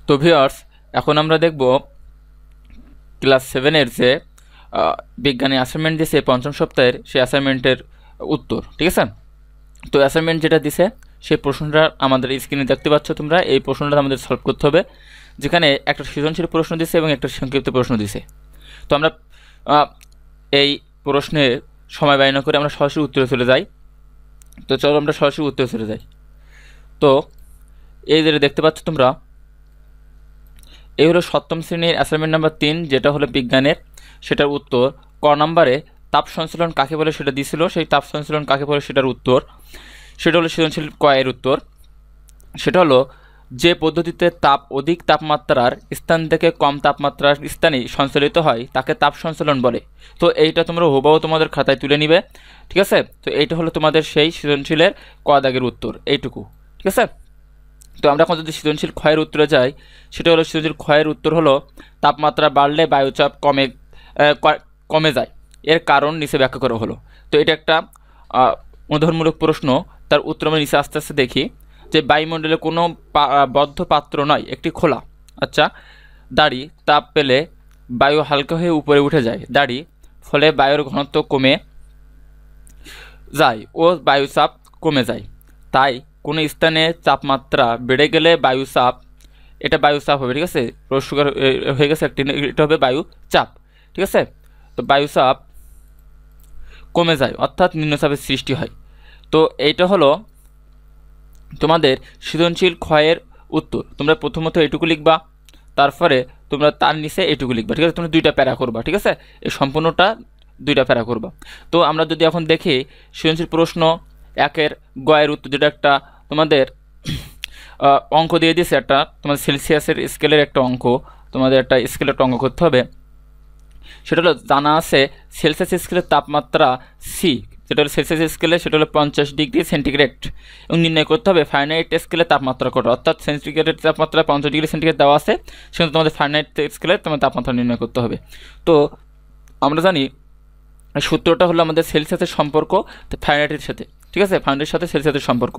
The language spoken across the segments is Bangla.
তো ভিউয়ার্স, এখন আমরা দেখব ক্লাস 7-এর যে বিজ্ঞানী অ্যাসাইনমেন্ট দিয়েছে পঞ্চম সপ্তাহের সেই অ্যাসাইনমেন্টের উত্তর। ঠিক আছে, তো অ্যাসাইনমেন্ট যেটা দিছে সেই প্রশ্নটা আমাদের স্ক্রিনে দেখতে পাচ্ছ তোমরা। এই প্রশ্নটা আমাদের সলভ করতে হবে, যেখানে একটা সৃজনশীল প্রশ্ন দিছে এবং একটা সংক্ষিপ্ত প্রশ্ন দিছে। তো আমরা এই প্রশ্নের সময় ব্যয় না করে আমরা সরাসরি উত্তরে চলে যাই। তো চলো আমরা সরাসরি উত্তরে চলে যাই। তো এই যেটা দেখতে পাচ্ছ তোমরা, এই হলো সপ্তম শ্রেণীর অ্যাসাইনমেন্ট নাম্বার 3, যেটা হলো বিজ্ঞানের। সেটার উত্তর ক নম্বরে তাপ সঞ্চালন কাকে বলে সেটা দিছিল, সেই তাপ সঞ্চালন কাকে বলে সেটার উত্তর। সেটা হলো সৃজনশীল ক এর উত্তর। সেটা হলো যে পদ্ধতিতে তাপ অধিক তাপমাত্রার স্থান থেকে কম তাপমাত্রার স্থানে সঞ্চালিত হয় তাকে তাপ সঞ্চালন বলে। তো এইটা তোমরা হুবহু তোমাদের খাতায় তুলে নিবে। ঠিক আছে, তো এইটা হলো তোমাদের সেই সৃজনশীলের ক দাগের উত্তর, এইটুকু। ঠিক আছে, তো আমরা এখন যদি সৃজনশীল ক্ষয়ের উত্তরে যাই, সেটা হলো সৃজনশীল ক্ষয়ের উত্তর হলো তাপমাত্রা বাড়লে বায়ুচাপ কমে যায়, এর কারণ নিচে ব্যাখ্যা করা হলো। তো এটা একটা উদাহরণমূলক প্রশ্ন। তার উত্তর আমরা নিচে আস্তে আস্তে দেখি। যে বায়ুমণ্ডলে কোনো বদ্ধ পাত্র নয়, একটি খোলা। আচ্ছা, দাড়ি তাপ পেলে বায়ু হালকা হয়ে উপরে উঠে যায়, দাড়ি ফলে বায়ুর ঘনত্ব কমে যায় ও বায়ুচাপ কমে যায়। তাই কোনো স্থানে তাপমাত্রা বেড়ে গেলে বায়ুচাপ, এটা বায়ুচাপ হবে। ঠিক আছে, রস্যকার হয়ে গেছে একটি, এটা হবে বায়ু চাপ। ঠিক আছে, তো বায়ুচাপ কমে যায় অর্থাৎ নিম্নচাপের সৃষ্টি হয়। তো এইটা হলো তোমাদের সৃজনশীল ক্ষয়ের উত্তর। তোমরা প্রথমত এটুকু লিখবা, তারপরে তোমরা তার নিচে এটুকু লিখবা। ঠিক আছে, তোমরা 2টা প্যারা করবা। ঠিক আছে, এই সম্পূর্ণটা 2টা প্যারা করবা। তো আমরা যদি এখন দেখি সৃজনশীল প্রশ্ন 1-এর গয়ের উত্তর, যেটা একটা তোমাদের অঙ্ক দিয়ে দিয়েছে, একটা তোমাদের সেলসিয়াসের স্কেলের একটা অঙ্ক, তোমাদের একটা স্কেলের একটা অঙ্ক করতে হবে। সেটা হলো জানা আছে সেলসিয়াস স্কেলের তাপমাত্রা সি, যেটা হলো সেলসিয়াস স্কেলে সেটা হলো 50 ডিগ্রি সেন্টিগ্রেড, এবং নির্ণয় করতে হবে ফারেনহাইট স্কেলে তাপমাত্রা কত। অর্থাৎ সেন্টিগ্রেডের তাপমাত্রা 50 ডিগ্রি সেন্টিগ্রেড দেওয়া আছে, সেখানে তোমাদের ফারেনহাইট স্কেলে তোমার তাপমাত্রা নির্ণয় করতে হবে। তো আমরা জানি সূত্রটা হলো আমাদের সেলসিয়াসের সম্পর্ক ফারেনহাইটের সাথে। ঠিক আছে, ফারেনহাইটের সাথে সেলসিয়াসের সম্পর্ক।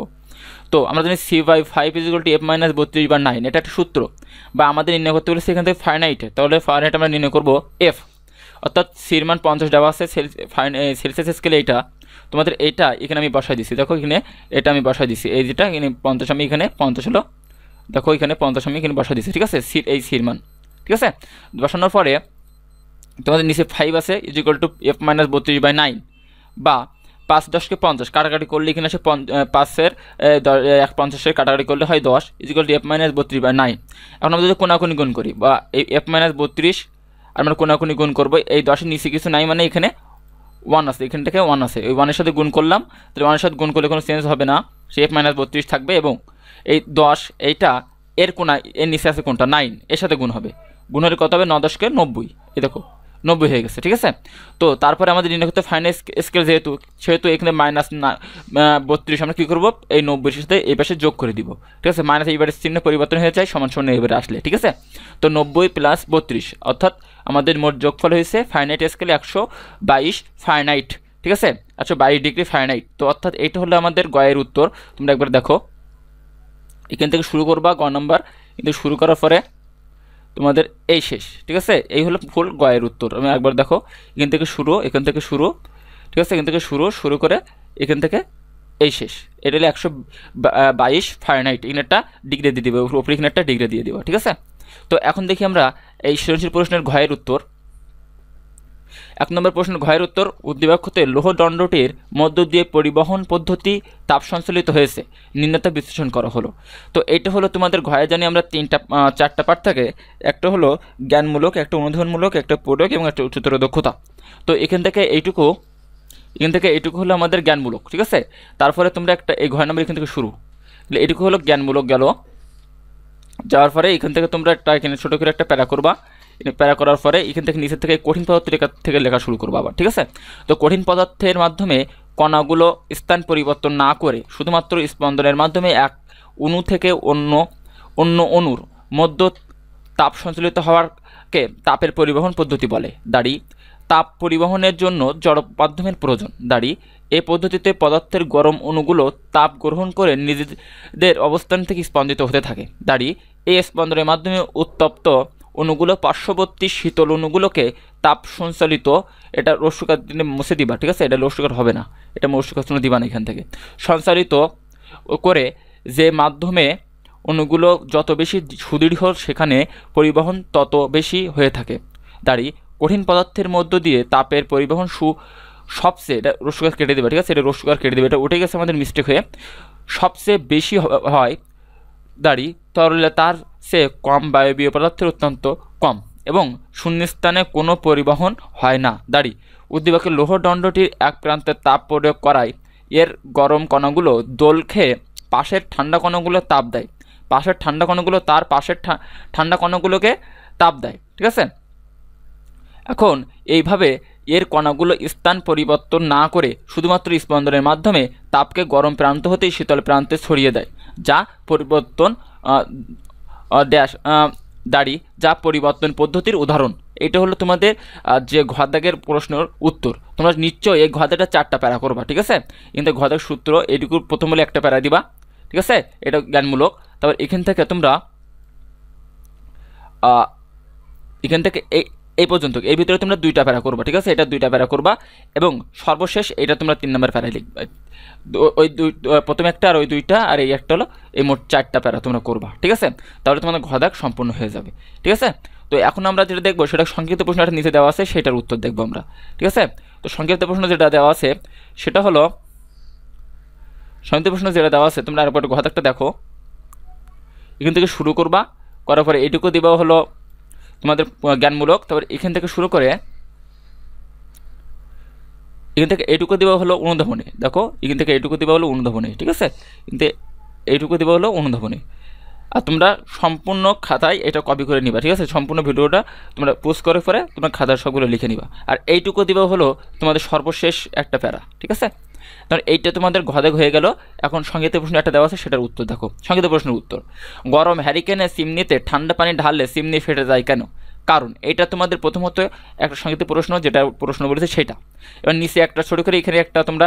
তো আমরা জানি C/5 = F-32/9, এটা একটা সূত্র। বা আমাদের নির্ণয় করতে বলেছে এখান থেকে ফারেনহাইটে, তাহলে ফারেনহাইট আমরা নির্ণয় করবো F, অর্থাৎ সির মান 50 দেওয়া আছে সেলসিয়াস স্কেলে। এইটা তোমাদের এইটা এখানে আমি বসাই দিছি, দেখো এখানে এটা আমি বসাই দিছি। এই যেটা এখানে 50, আমি এখানে 50 হলো, দেখো এখানে 50 আমি এখানে বসাই দিছি। ঠিক আছে, এই সির মান। ঠিক আছে, বসানোর পরে তোমাদের নিচে 5 আছে F-32/9, বা 5 10 কে 50 কাটাকাটি করলে এখানে আসে 5-এর 50-এর কাটাকাটি করলে হয় 10 F-32/9। এখন আমরা যদি কোনাকুনি গুণ করি, বা এই F-32 আমরা কোনাকুনি গুণ করবো, এই 10-এর নিচে কিছু নাই, মানে এখানে 1 আছে, এখান থেকে 1 আছে, ওই 1-এর সাথে গুণ করলাম। তাহলে 1-এর সাথে গুণ করলে কোনো চেঞ্জ হবে না, সে F-32 থাকবে। এবং এই 10 এইটা এর কোনা, এর নিচে আছে কোনটা 9, এর সাথে গুণ হবে। গুণ হলে কত হবে 9 10 কে 90, এই দেখো 90 হয়ে গেছে। ঠিক আছে, তো তারপরে আমাদের নির্ণয় করতে ফাইনাল স্কেল সেহেতু এখানে -32 আমরা কী করবো, এই 90-এর সাথে এই পাশে যোগ করে দিব। ঠিক আছে, মাইনাস এইবারে চিহ্ন পরিবর্তন হয়ে যায়, সমান সমান এবারে আসলে। ঠিক আছে, তো 90 + 32 অর্থাৎ আমাদের মোট যোগফল হয়েছে ফারেনহাইট স্কেলে 122 ফারেনহাইট। ঠিক আছে, 122 ডিগ্রি ফারেনহাইট। তো অর্থাৎ এইটা হলো আমাদের গয়ের উত্তর। তোমরা একবার দেখো, এখান থেকে শুরু করবা গ নাম্বার, কিন্তু শুরু করার পরে তোমাদের এই শেষ। ঠিক আছে, এই হলো ফুল গয়ের উত্তর। আমি একবার দেখো, এখান থেকে শুরু, এখান থেকে শুরু। ঠিক আছে, এখান থেকে শুরু করে এখান থেকে এই শেষ। এটা হলো 122 ফারেনহাইট। এখানে একটা ডিগ্রি দিয়ে দিবে, উপরে এখানে একটা ডিগ্রি দিয়ে দিব। ঠিক আছে, তো এখন দেখি আমরা এই সৃজনশীল প্রশ্নের ঘয়ের উত্তর। 1 নম্বর প্রশ্নের ঘয়ের উত্তর, উদ্দীপক হতে লৌহদণ্ডটির মধ্য দিয়ে পরিবহন পদ্ধতি তাপ সঞ্চালিত হয়েছে, নিম্নতা বিশ্লেষণ করা হলো। তো এইটা হলো তোমাদের ঘয়ে জানি আমরা 4টা পার্ট থাকে। একটা হলো জ্ঞানমূলক, একটা অনুধাবনমূলক, একটা প্রয়োগ এবং একটা উচ্চতর দক্ষতা। তো এখান থেকে এইটুকু হলো আমাদের জ্ঞানমূলক। ঠিক আছে, তারপরে তোমরা একটা এই ঘয় নম্বর এখান থেকে শুরু, এইটুকু হলো জ্ঞানমূলক গেল। যাওয়ার পরে এখান থেকে তোমরা একটা এখানে ছোটো করে একটা প্যারা করবা। প্যারা করার পরে এখান থেকে নিচের থেকে কঠিন পদার্থ থেকে লেখা শুরু করবো আবার। ঠিক আছে, তো কঠিন পদার্থের মাধ্যমে কণাগুলো স্থান পরিবর্তন না করে শুধুমাত্র স্পন্দনের মাধ্যমে এক অণু থেকে অন্য অণুর মধ্যে তাপ সঞ্চালিত হওয়ারকে তাপের পরিবহন পদ্ধতি বলে। দাড়ি তাপ পরিবহনের জন্য জড় মাধ্যমের প্রয়োজন। দাড়ি এই পদ্ধতিতে পদার্থের গরম অণুগুলো তাপ গ্রহণ করে নিজেদের অবস্থান থেকে স্পন্দিত হতে থাকে। দাঁড়িয়ে এই স্পন্দনের মাধ্যমে উত্তপ্ত অণুগুলো পার্শ্ববর্তী শীতল অণুগুলোকে তাপ সঞ্চালিত, এটা রস্যকার মুছে দিবা, ঠিক আছে, এটা রস্যকার হবে না, এটা রস্যকার দিবা না এখান থেকে, সঞ্চালিত করে যে মাধ্যমে অণুগুলো যত বেশি সুদৃঢ় সেখানে পরিবহন তত বেশি হয়ে থাকে। দাঁড়িয়ে কঠিন পদার্থের মধ্য দিয়ে তাপের পরিবহন সবচেয়ে, এটা রস্যকার কেটে দেবে, ঠিক আছে, এটা রস্যকার কেটে দেবে, এটা উঠে গেছে আমাদের মিস্টেক হয়ে, সবচেয়ে বেশি হয় দাঁড়িয়ে তরলে তার চেয়ে কম বায়বীয় পদার্থের অত্যন্ত কম এবং শূন্যস্থানে কোনো পরিবহন হয় না। দাঁড়িয়ে উদ্দীপকের লৌহদণ্ডটির এক প্রান্তে তাপ প্রয়োগ করায় এর গরম কণাগুলো দোল খেয়ে পাশের ঠান্ডা কণাগুলো তাপ দেয়, পাশের ঠান্ডা কণাগুলো তার পাশের ঠান্ডা কণাগুলোকে তাপ দেয়, ঠিক আছে। এখন এইভাবে এর কণাগুলো স্থান পরিবর্তন না করে শুধুমাত্র স্পন্দনের মাধ্যমে তাপকে গরম প্রান্ত হতেই শীতল প্রান্তে ছড়িয়ে দেয়, যা পরিবর্তন যা পরিবর্তন পদ্ধতির উদাহরণ। এটা হলো তোমাদের যে ঘদাগের প্রশ্নের উত্তর। তোমরা নিশ্চয়ই এই ঘদাটা 4টা প্যারা করবা, ঠিক আছে, কিন্তু ঘদাগ সূত্র এটুকুর প্রথম বলে একটা প্যারা দিবা, ঠিক আছে, এটা জ্ঞানমূলক। তারপর এখান থেকে তোমরা এখান থেকে এই পর্যন্ত এর ভিতরে তোমরা 2টা প্যারা করবা, ঠিক আছে, এটা 2টা প্যারা করবা এবং সর্বশেষ এটা তোমরা 3 নম্বর প্যারায় লিখবা। ওই প্রথম একটা আর ওই 2টা আর এই একটা হলো, এই মোট 4টা প্যারা তোমরা করবা, ঠিক আছে, তাহলে তোমাদের ঘদাগ সম্পূর্ণ হয়ে যাবে, ঠিক আছে। তো এখন আমরা যেটা দেখবো সেটা সংক্ষিপ্ত প্রশ্নটা নিচে দেওয়া আছে, সেটার উত্তর দেখবো আমরা, ঠিক আছে। তো সংক্ষিপ্ত প্রশ্ন যেটা দেওয়া আছে সেটা হলো, সংক্ষিপ্ত প্রশ্ন যেটা দেওয়া আছে তোমরা আরেকবার ঘদাগটা দেখো, এখান থেকে শুরু করবা, করার পরে এইটুকু দিবা হলো তোমাদের জ্ঞানমূলক। তারপর এখান থেকে শুরু করে এখান থেকে এইটুকু দেওয়া হলো অনুধাবনী, দেখো এখান থেকে এইটুকু দেওয়া হলো অনুধাবনী, ঠিক আছে, কিন্তু এইটুকু দেওয়া হলো অনুধাবনী। আর তোমরা সম্পূর্ণ খাতায় এটা কপি করে নিবা, ঠিক আছে, সম্পূর্ণ ভিডিওটা তোমরা পোস্ট করে পরে তোমরা খাতায় সবগুলো লিখে নিবা। আর এইটুকু দেওয়া হলো তোমাদের সর্বশেষ একটা প্যারা, ঠিক আছে। তাহলে এইটা তোমাদের ঘদাগ হয়ে গেল। এখন সংক্ষিপ্ত প্রশ্ন একটা দেওয়া আছে, সেটার উত্তর দেখো। সংক্ষিপ্ত প্রশ্নের উত্তর, গরম হ্যারিকেনে চিমনিতে ঠান্ডা পানি ঢাললে চিমনি ফেটে যায় কেন? কারণ এটা তোমাদের প্রথমত একটা সংক্ষিপ্ত প্রশ্ন, যেটা প্রশ্ন বলেছে সেটা। এবার নিচে একটা ছোটো করে এখানে একটা তোমরা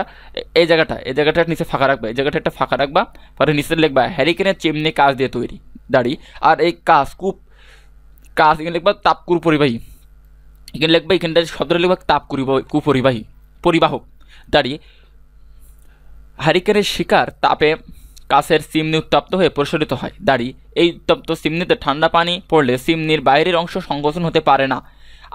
এই জায়গাটা নিচে ফাঁকা রাখবা, এই জায়গাটা একটা ফাঁকা রাখবা, পরে নিচে লিখবা হ্যারিকেনের চিমনি কাঁচ দিয়ে তৈরি, দাঁড়িয়ে আর এই কাঁচ এখানে লিখবা তাপকুর পরিবাহী, এখানে লিখবা এখানটা শব্দটা লিখবা কুপরিবাহী পরিবাহক। দাঁড়িয়ে হ্যারিকেনের শিকার তাপে কাছের চিমনি উত্তপ্ত হয়ে প্রসারিত হয়। দাঁড়িয়ে এই উত্তপ্ত চিমনিতে ঠান্ডা পানি পড়লে চিমনির বাইরের অংশ সংকোচন হতে পারে না,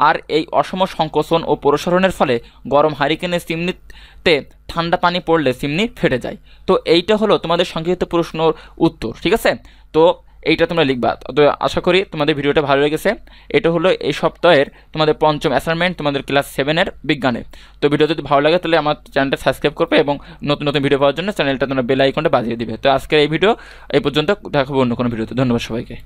আর এই অসম সংকোচন ও প্রসারণের ফলে গরম হ্যারিকেনের চিমনিতে ঠান্ডা পানি পড়লে চিমনি ফেটে যায়। তো এইটা হলো তোমাদের সংক্ষিপ্ত প্রশ্নের উত্তর, ঠিক আছে। তো এইটা তোমরা লিখবা। তো আশা করি তোমাদের ভিডিওটা ভালো লেগেছে। এটা হলো এই সপ্তাহের তোমাদের পঞ্চম অ্যাসাইনমেন্ট তোমাদের ক্লাস 7-এর বিজ্ঞানের। তো ভিডিও যদি ভালো লাগে তাহলে আমার চ্যানেলটা সাবস্ক্রাইব করবে এবং নতুন নতুন ভিডিও পাওয়ার জন্য চ্যানেলটা তোমরা বেল আইকনটা বাজিয়ে দিবে। তো আজকের এই ভিডিও এই পর্যন্ত, দেখাবো অন্য কোনো ভিডিওতে। ধন্যবাদ সবাইকে।